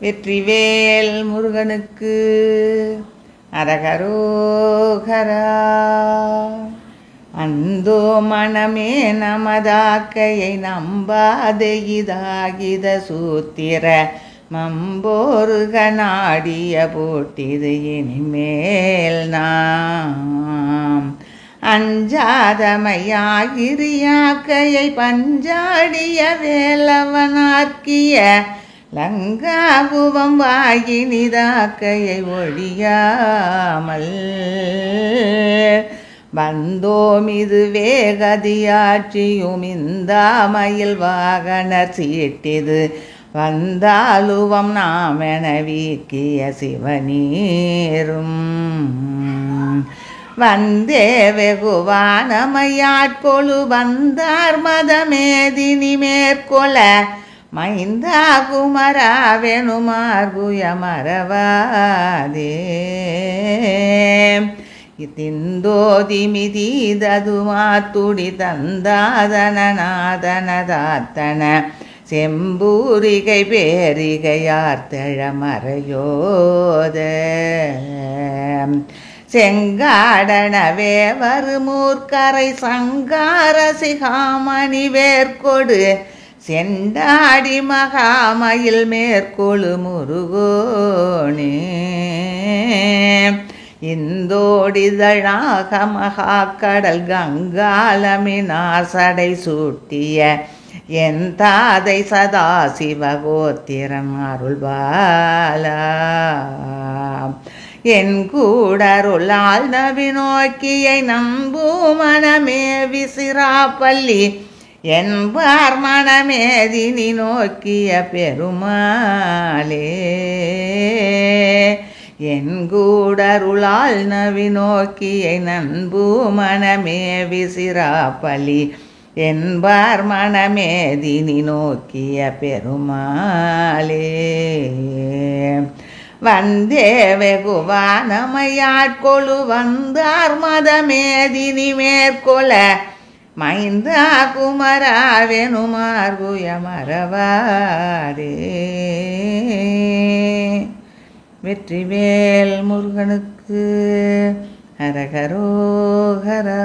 வெற்றிவேல் முருகனுக்கு அரகரோகரா. அந்தோ மனமே நமதாக்கையை நம்பாதே இதாகித சூத்திர மம்போருக நாடிய போட்டிது இனிமேல் நாம் அஞ்சாதமையாகிரியாக்கையை பஞ்சாடிய வேலவனார்க்கிய லங்காகுவம் வாகினிதாக்கையை ஒழியாமல் வந்தோமிது வேகதியாற்றியும் இந்தாமயில் வாகனர் சீட்டிது வந்தாலுவம் நாமென வீக்கிய சிவநீரும் வந்தே வெகுவானமையாட்கொழு வந்தார் மதமேதினி மேற்கொள மைந்தா குமராவெனுமார்குய மறவாதே திந்தோதிமிதீததுமாத்துடி தந்தாதனநாதனதாத்தன செம்பூரிகை பேரிகையார்த்தழ மறையோத செங்காடனவே வருமூர்க்கரை சங்கார சிகாமணி வேற்கொடு செண்டாடி மகாமயில் மேற்கொழு முருகோனே இந்தோடிதழாக மகாக்கடல் கங்காலமினாசடை சூட்டிய என் தாதை சதாசிவகோத்திரன் அருள்பாலா என் கூடருளால் நவிநோக்கியை நம்பூமனமே விசிராப்பள்ளி என்பார் மனமேதினி நோக்கிய பெருமாளே என் கூடருளால் நவிநோக்கியை நண்பூமனமே விசிராப்பள்ளி என்பார் மனமேதினி நோக்கிய பெருமாளே வந்தே வெகுவானமையாட்கொழு வந்தார் மதமேதினி மேற்கொள மைந்தா குமராவெனுமார்குய மறவாதே. வெற்றிவேல் முருகனுக்கு அரகரோகரா.